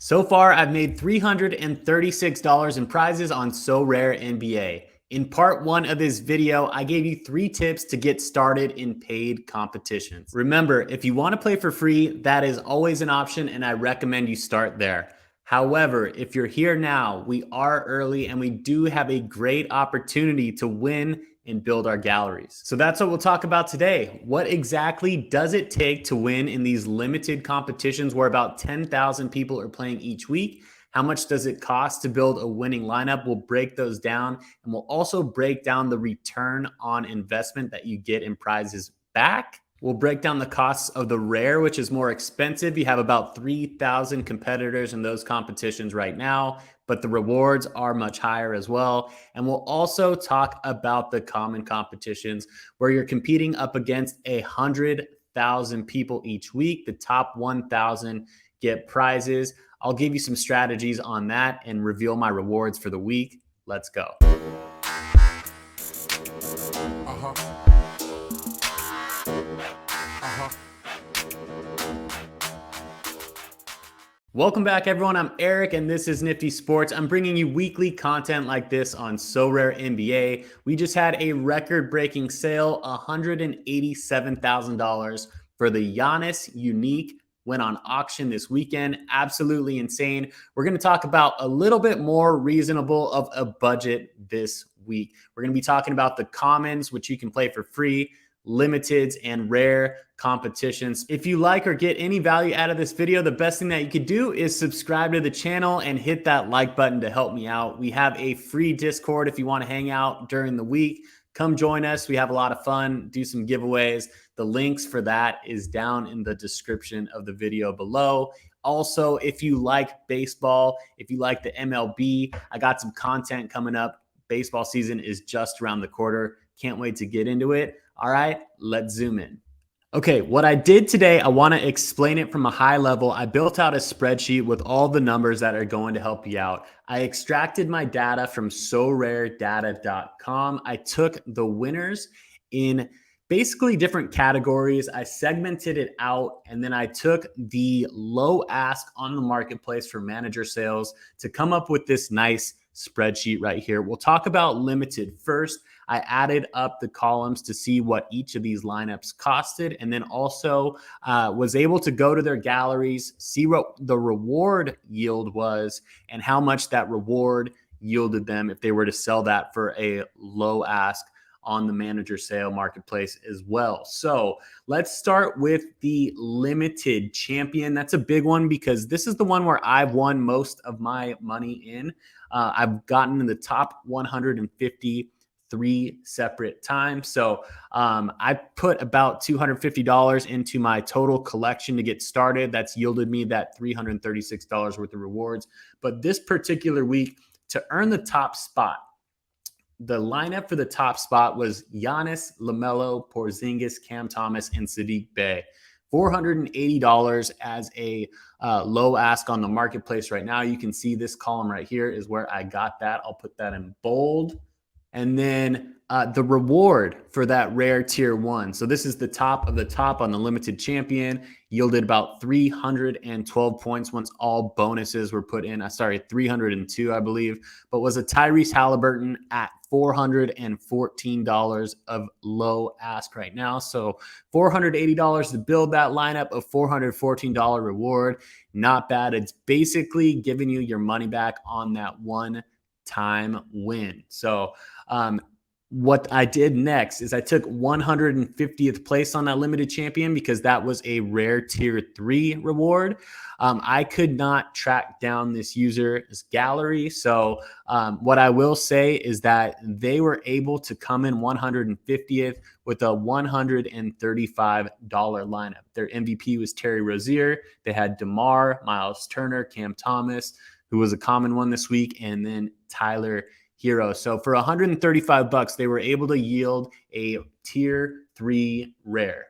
So far, I've made $336 in prizes on Sorare NBA. In part one of this video, I gave you 3 tips to get started in paid competitions. Remember, if you want to play for free, that is always an option, and I recommend you start there. However, if you're here now, we are early and we do have a great opportunity to win and build our galleries. So that's what we'll talk about today. What exactly does it take to win in these limited competitions where about 10,000 people are playing each week? How much does it cost to build a winning lineup? We'll break those down, and we'll also break down the return on investment that you get in prizes back. We'll break down the costs of the rare, which is more expensive. You have about 3,000 competitors in those competitions right now, but the rewards are much higher as well. And we'll also talk about the common competitions where you're competing up against 100,000 people each week. The top 1,000 get prizes. I'll give you some strategies on that and reveal my rewards for the week. Let's go. Welcome back, everyone. I'm Eric, and this is NFTY Sports. I'm bringing you weekly content like this on Sorare NBA. We just had a record-breaking sale, $187,000 for the Giannis Unique. Went on auction this weekend. Absolutely insane. We're going to talk about a little bit more reasonable of a budget this week. We're going to be talking about the commons, which you can play for free, limiteds, and rare competitions. If you like or get any value out of this video, the best thing that you could do is subscribe to the channel and hit that like button to help me out. We have a free Discord if you want to hang out during the week. Come join us. We have a lot of fun, do some giveaways. The links for that is down in the description of the video below. Also, if you like baseball, if you like the MLB, I got some content coming up. Baseball season is just around the corner. Can't wait to get into it. All right, let's zoom in. Okay, what I did today, I want to explain it from a high level. I built out a spreadsheet with all the numbers that are going to help you out. I extracted my data from soraredata.com. I took the winners in basically different categories. I segmented it out, and then I took the low ask on the marketplace for manager sales to come up with this nice spreadsheet right here. We'll talk about limited first. I added up the columns to see what each of these lineups costed, and then also was able to go to their galleries, see what the reward yield was, and how much that reward yielded them if they were to sell that for a low ask on the manager sale marketplace as well. So let's start with the limited champion. That's a big one because this is the one where I've won most of my money in. I've gotten in the top 150 3 separate times. So I put about $250 into my total collection to get started. That's yielded me that $336 worth of rewards. But this particular week, to earn the top spot, the lineup for the top spot was Giannis, LaMelo, Porzingis, Cam Thomas, and Sadiq Bey. $480 as a low ask on the marketplace right now. You can see this column right here is where I got that. I'll put that in bold. And then the reward for that rare tier 1. So this is the top of the top on the limited champion, yielded about 312 points once all bonuses were put in. 302, I believe, but was a Tyrese Halliburton at $414 of low ask right now. So $480 to build that lineup, a $414 reward. Not bad. It's basically giving you your money back on that one time win. So what I did next is I took 150th place on that limited champion because that was a rare tier 3 reward. I could not track down this user's gallery. So what I will say is that they were able to come in 150th with a $135 lineup. Their MVP was Terry Rozier. They had DeMar, Miles Turner, Cam Thomas, who was a common one this week, and then Tyler Hero. So for $135, they were able to yield a tier 3 rare.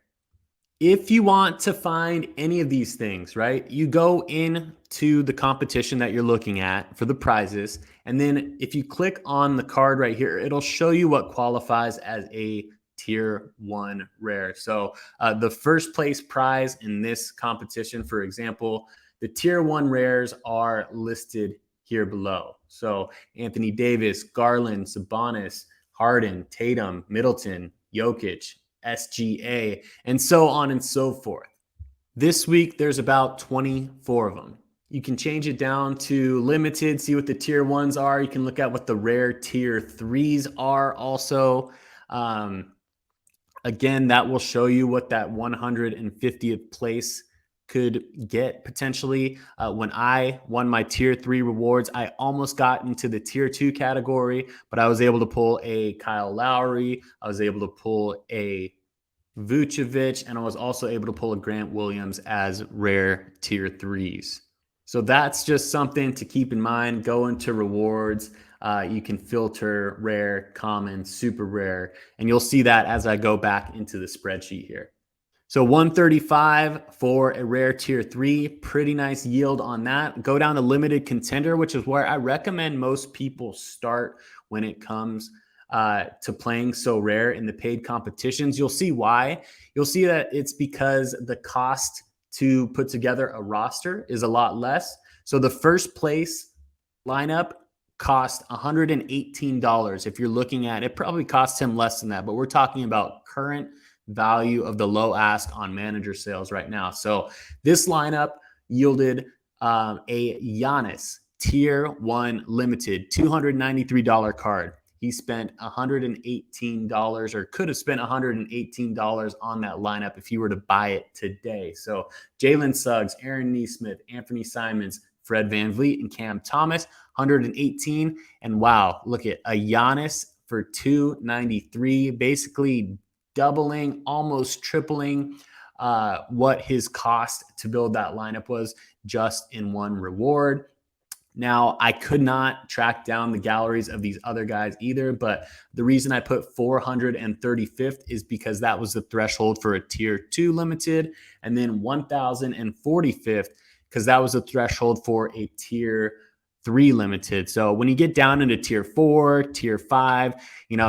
If you want to find any of these things, right, you go into the competition that you're looking at for the prizes. And then if you click on the card right here, it'll show you what qualifies as a tier 1 rare. So the first place prize in this competition, for example, The tier 1 rares are listed here below. So Anthony Davis, Garland, Sabonis, Harden, Tatum, Middleton, Jokic, SGA, and so on and so forth. This week, there's about 24 of them. You can change it down to limited, see what the tier 1s are. You can look at what the rare tier 3s are also. Again, that will show you what that 150th place could get potentially. When I won my tier 3 rewards, I almost got into the tier 2 category, but I was able to pull a Kyle Lowry. I was able to pull a Vucevic, and I was also able to pull a Grant Williams as rare tier 3s. So that's just something to keep in mind. Go into rewards. You can filter rare, common, super rare, and you'll see that as I go back into the spreadsheet here. So 135 for a rare tier 3, pretty nice yield on that. Go down to limited contender, which is where I recommend most people start when it comes to playing so rare in the paid competitions. You'll see why. You'll see that it's because the cost to put together a roster is a lot less. So the first place lineup cost $118. If you're looking at it, probably costs him less than that, but we're talking about current value of the low ask on manager sales right now. So this lineup yielded a Giannis tier 1 limited $293 card. He spent $118 or could have spent $118 on that lineup if he were to buy it today. So Jalen Suggs, Aaron Nesmith, Anthony Simons, Fred VanVleet, and Cam Thomas, 118. And wow, look at a Giannis for $293, basically doubling, almost tripling what his cost to build that lineup was just in one reward. Now, I could not track down the galleries of these other guys either, but the reason I put 435th is because that was the threshold for a tier 2 limited, and then 1045th because that was a threshold for a tier 3 limited. So when you get down into tier 4, tier 5,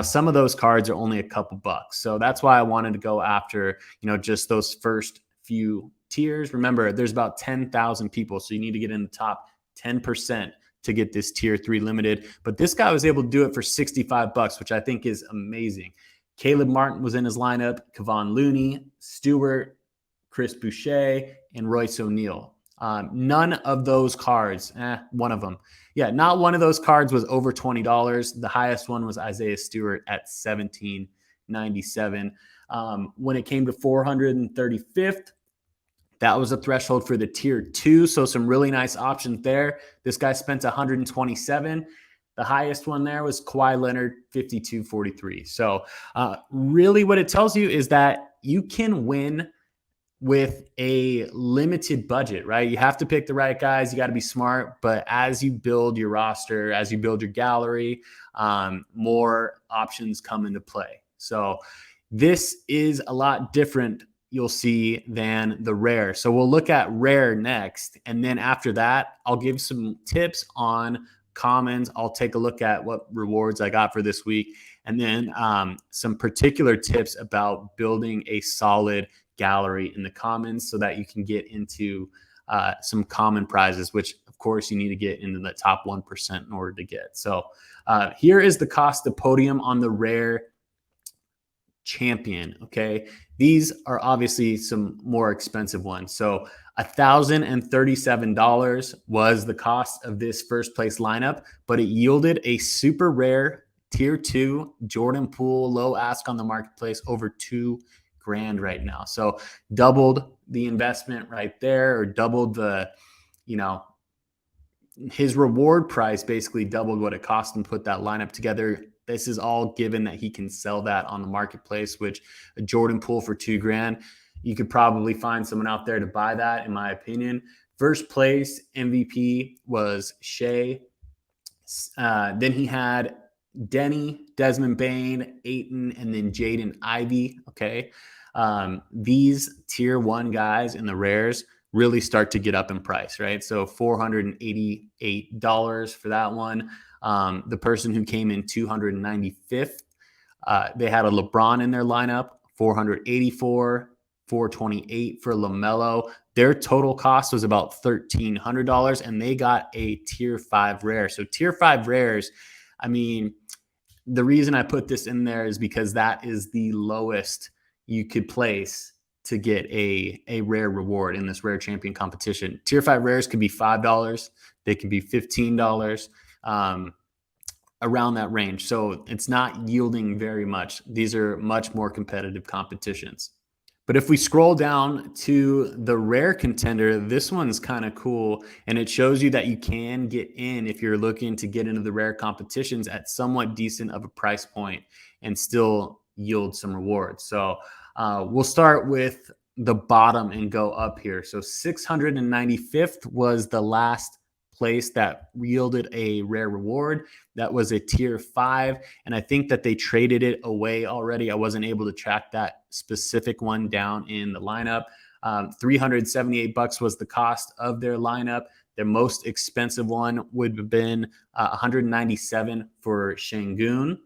some of those cards are only a couple bucks. So that's why I wanted to go after, just those first few tiers. Remember, there's about 10,000 people, so you need to get in the top 10% to get this tier 3 limited. But this guy was able to do it for $65, which I think is amazing. Caleb Martin was in his lineup, Kevon Looney, Stewart, Chris Boucher, and Royce O'Neal. None of those cards, one of them. Yeah, not one of those cards was over $20. The highest one was Isaiah Stewart at $17.97. When it came to 435th, that was a threshold for the tier 2. So some really nice options there. This guy spent 127. The highest one there was Kawhi Leonard, 52.43. So really what it tells you is that you can win with a limited budget, right? You have to pick the right guys. You got to be smart. But as you build your roster, as you build your gallery, more options come into play. So this is a lot different, you'll see, than the rare. So we'll look at rare next. And then after that, I'll give some tips on commons. I'll take a look at what rewards I got for this week. And then some particular tips about building a solid gallery in the commons so that you can get into some common prizes, which of course you need to get into the top 1% in order to get. So here is the cost of podium on the rare champion. Okay. These are obviously some more expensive ones. So $1,037 was the cost of this first place lineup, but it yielded a super rare tier 2 Jordan Poole, low ask on the marketplace, over $2,000 right now. So doubled the investment right there, or doubled the, his reward price basically doubled what it cost him to put that lineup together. This is all given that he can sell that on the marketplace, which a Jordan Poole for $2,000, you could probably find someone out there to buy that, in my opinion. First place MVP was Shea. Then he had Denny, Desmond Bain, Ayton, and then Jaden Ivey. Okay. These tier 1 guys in the rares really start to get up in price, right? So $488 for that one. The person who came in 295th, they had a LeBron in their lineup, $484. $428 for LaMelo. Their total cost was about $1,300, and they got a tier 5 rare. So tier 5 rares, I mean, the reason I put this in there is because that is the lowest you could place to get a rare reward in this rare champion competition. Tier 5 rares could be $5. They could be $15, around that range. So it's not yielding very much. These are much more competitive competitions. But if we scroll down to the rare contender, this one's kind of cool. And it shows you that you can get in if you're looking to get into the rare competitions at somewhat decent of a price point and still yield some rewards. So we'll start with the bottom and go up here. So 695th was the last place that yielded a rare reward. That was a tier 5. And I think that they traded it away already. I wasn't able to track that specific one down in the lineup. $378 was the cost of their lineup. Their most expensive one would have been $197 for Şengün.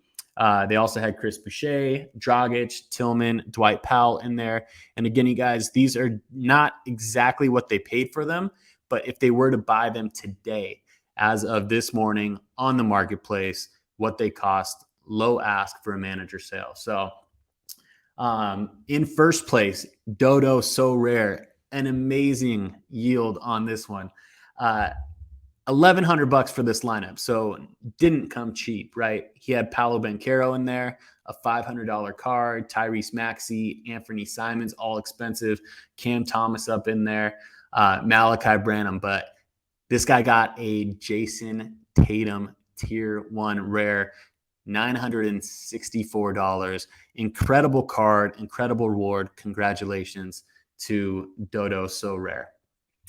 They also had Chris Boucher, Dragic, Tillman, Dwight Powell in there. And again, you guys, these are not exactly what they paid for them, but if they were to buy them today, as of this morning on the marketplace, what they cost, low ask for a manager sale. So in first place, Dodo Sorare, an amazing yield on this one. $1,100 for this lineup. So didn't come cheap, right? He had Paolo Banchero in there, a $500 card, Tyrese Maxey, Anthony Simons, all expensive, Cam Thomas up in there, Malachi Branham. But this guy got a Jason Tatum tier 1 rare, $964. Incredible card, incredible reward. Congratulations to Dodo Sorare.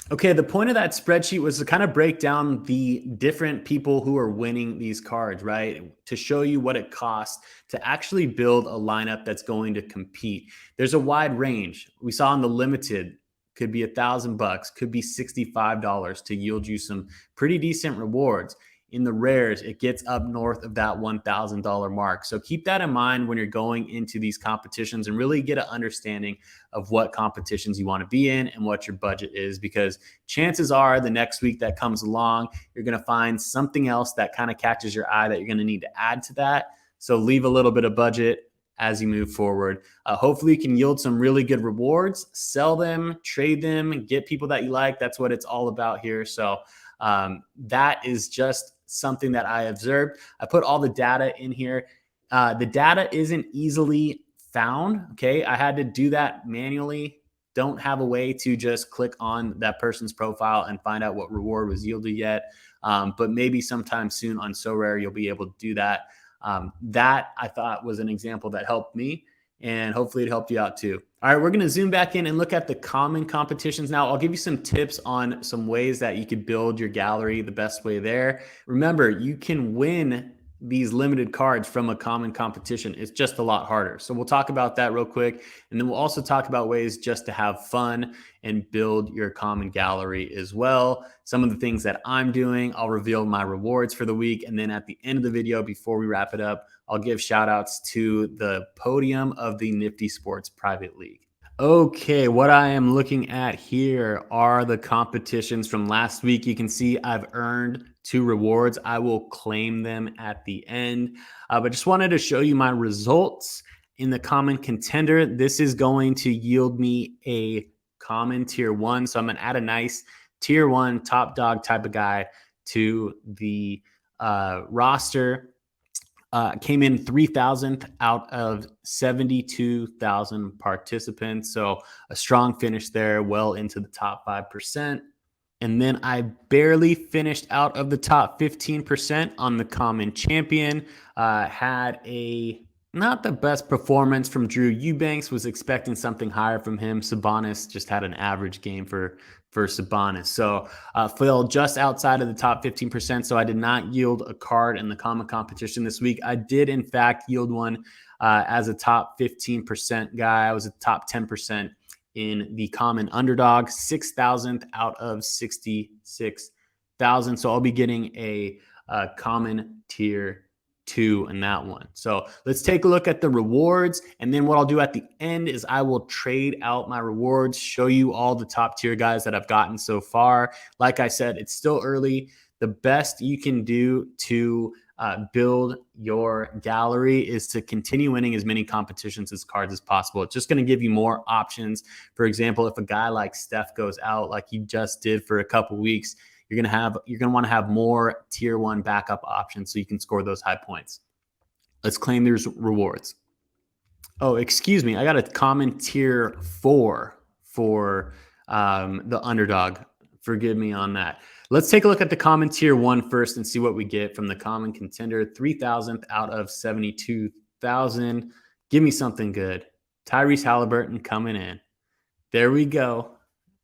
Okay, the point of that spreadsheet was to kind of break down the different people who are winning these cards, right? To show you what it costs to actually build a lineup that's going to compete. There's a wide range. We saw in the limited, could be $1,000, could be $65 to yield you some pretty decent rewards. In the rares, it gets up north of that $1,000 mark. So keep that in mind when you're going into these competitions and really get an understanding of what competitions you want to be in and what your budget is, because chances are the next week that comes along, you're going to find something else that kind of catches your eye that you're going to need to add to that. So leave a little bit of budget as you move forward. Hopefully you can yield some really good rewards, sell them, trade them, get people that you like. That's what it's all about here. So that is just something that I observed. I put all the data in here. The data isn't easily found. Okay. I had to do that manually. Don't have a way to just click on that person's profile and find out what reward was yielded yet. But maybe sometime soon on Sorare, you'll be able to do that. That I thought was an example that helped me, and hopefully it helped you out too. All right, we're going to zoom back in and look at the common competitions now. I'll give you some tips on some ways that you could build your gallery the best way there. Remember, you can win these limited cards from a common competition. It's just a lot harder. So we'll talk about that real quick. And then we'll also talk about ways just to have fun and build your common gallery as well. Some of the things that I'm doing, I'll reveal my rewards for the week. And then at the end of the video, before we wrap it up, I'll give shout outs to the podium of the NFTY Sports Private League. Okay, what I am looking at here are the competitions from last week. You can see I've earned 2 rewards. I will claim them at the end, but just wanted to show you my results in the common contender. This is going to yield me a common tier 1. So I'm going to add a nice tier 1 top dog type of guy to the roster. Came in 3,000th out of 72,000 participants. So a strong finish there, well into the top 5%. And then I barely finished out of the top 15% on the common champion. Had not the best performance from Drew Eubanks. Was expecting something higher from him. Sabonis just had an average game for Sabonis. So fell just outside of the top 15%. So I did not yield a card in the common competition this week. I did, in fact, yield one as a top 15% guy. I was a top 10% in the common underdog, 6,000th out of 66,000. So I'll be getting a common tier 2 in that one. So let's take a look at the rewards. And then what I'll do at the end is I will trade out my rewards, show you all the top tier guys that I've gotten so far. Like I said, it's still early. The best you can do to build your gallery is to continue winning as many competitions as cards as possible. It's just going to give you more options. For example, if a guy like Steph goes out like he just did for a couple weeks, you're going to want to have more tier 1 backup options so you can score those high points. Let's claim these rewards. Oh, excuse me. I got a common tier 4 for the underdog. Forgive me on that. Let's take a look at the common tier 1 first and see what we get from the common contender. 3,000th out of 72,000. Give me something good. Tyrese Halliburton coming in. There we go.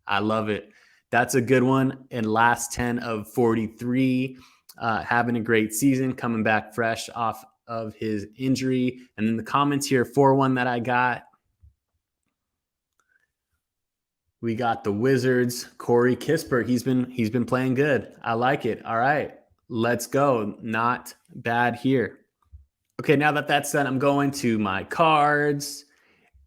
I love it. That's a good one. And last 10 of 43, having a great season, coming back fresh off of his injury. And then the common tier 4 one that I got, we got the Wizards, Corey Kispert. He's been playing good. I like it. All right, let's go. Not bad here. Okay, now that that's said, I'm going to my cards,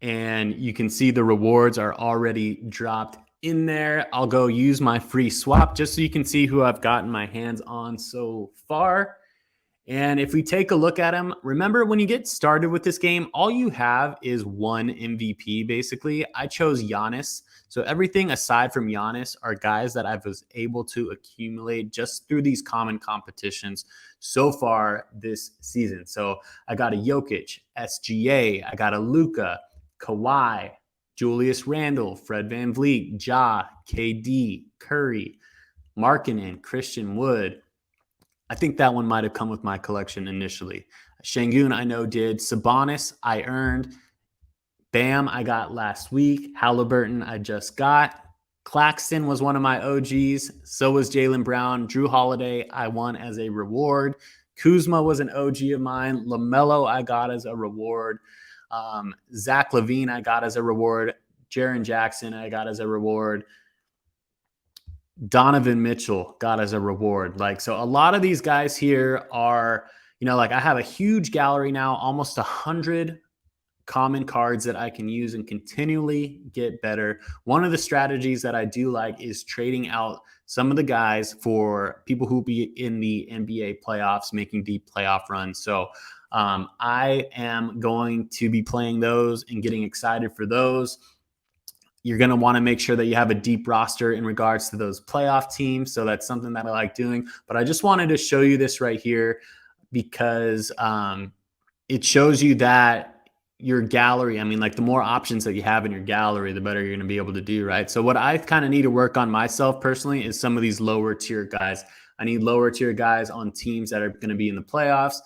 and you can see the rewards are already dropped in there. I'll go use my free swap just so you can see who I've gotten my hands on so far. And if we take a look at them, remember when you get started with this game, all you have is one MVP, basically. I chose Giannis. So everything aside from Giannis are guys that I was able to accumulate just through these common competitions so far this season. So I got a Jokic, SGA, I got a Luka, Kawhi, Julius Randle, Fred VanVleet, Ja, KD, Curry, Markkanen, Christian Wood. I think that one might have come with my collection initially. Şengün, I know, did. Sabonis, I earned. Bam, I got last week. Halliburton, I just got. Claxton was one of my OGs. So was Jaylen Brown. Drew Holiday, I won as a reward. Kuzma was an OG of mine. LaMelo, I got as a reward. Zach LaVine, I got as a reward. Jaren Jackson, I got as a reward. Donovan Mitchell got as a reward. So a lot of these guys here are, I have a huge gallery now, almost 100 common cards that I can use and continually get better. One of the strategies that I do like is trading out some of the guys for people who be in the NBA playoffs, making deep playoff runs. So I am going to be playing those and getting excited for those. You're going to want to make sure that you have a deep roster in regards to those playoff teams. So that's something that I like doing. But I just wanted to show you this right here because it shows you that your gallery, the more options that you have in your gallery, the better you're going to be able to do, right? So what I kind of need to work on myself personally is some of these lower tier guys. I need lower tier guys on teams that are going to be in the playoffs.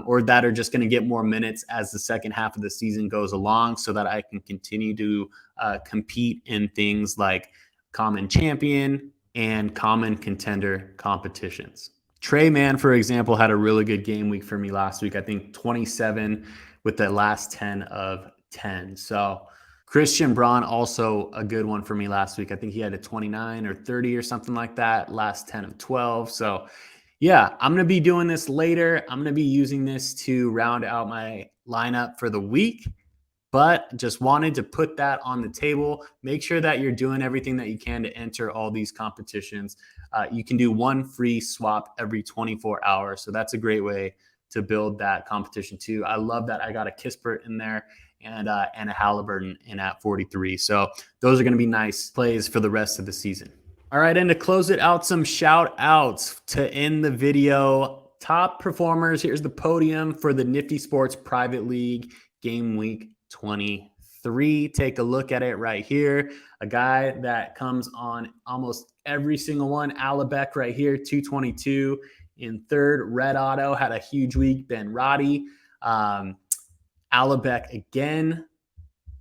Or that are just going to get more minutes as the second half of the season goes along so that I can continue to compete in things like common champion and common contender competitions. Trey Mann, for example, had a really good game week for me last week. I think 27 with the last 10 of 10. So Christian Braun, also a good one for me last week. I think he had a 29 or 30 or something like that, last 10 of 12. So yeah, I'm going to be doing this later. I'm going to be using this to round out my lineup for the week, but just wanted to put that on the table. Make sure that you're doing everything that you can to enter all these competitions. You can do one free swap every 24 hours. So that's a great way to build that competition too. I love that I got a Kispert in there and a Halliburton in at 43. So those are going to be nice plays for the rest of the season. All right, and to close it out, some shout outs to end the video. Top performers, here's the podium for the NFTY Sports Private League Game Week 23. Take a look at it right here. A guy that comes on almost every single one. Alabek right here, 222. In third, Red Auto had a huge week. Ben Roddy. Alabek again.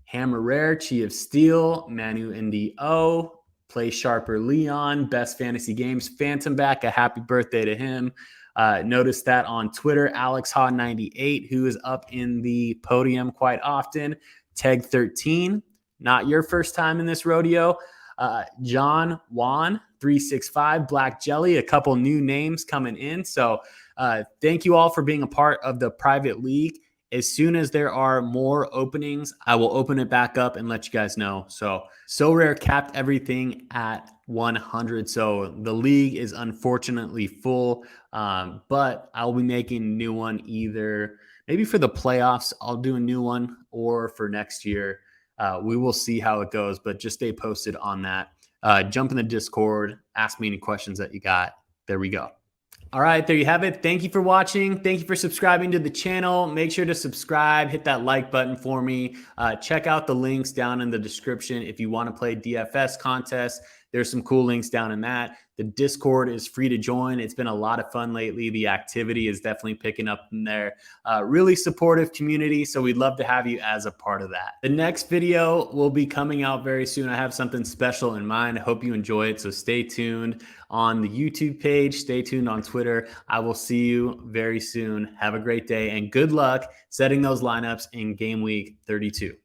Hammer Rare, Chi of Steel. Manu NDO. Play Sharper Leon, Best Fantasy Games, Phantom back, a happy birthday to him. Notice that on Twitter, Alex Ha98, who is up in the podium quite often. Teg13, not your first time in this rodeo. John Juan, 365 Black Jelly, a couple new names coming in. So thank you all for being a part of the private league. As soon as there are more openings, I will open it back up and let you guys know. So Sorare capped everything at 100. So the league is unfortunately full, but I'll be making a new one either maybe for the playoffs. I'll do a new one, or for next year. We will see how it goes, but just stay posted on that. Jump in the Discord, ask me any questions that you got. There we go. All right, there you have it. Thank you for watching. Thank you for subscribing to the channel. Make sure to subscribe, hit that like button for me. Check out the links down in the description if you want to play DFS contests. There's some cool links down in that. The Discord is free to join. It's been a lot of fun lately. The activity is definitely picking up in there. Really supportive community, so we'd love to have you as a part of that. The next video will be coming out very soon. I have something special in mind. I hope you enjoy it, so stay tuned on the YouTube page. Stay tuned on Twitter. I will see you very soon. Have a great day, and good luck setting those lineups in game week 32.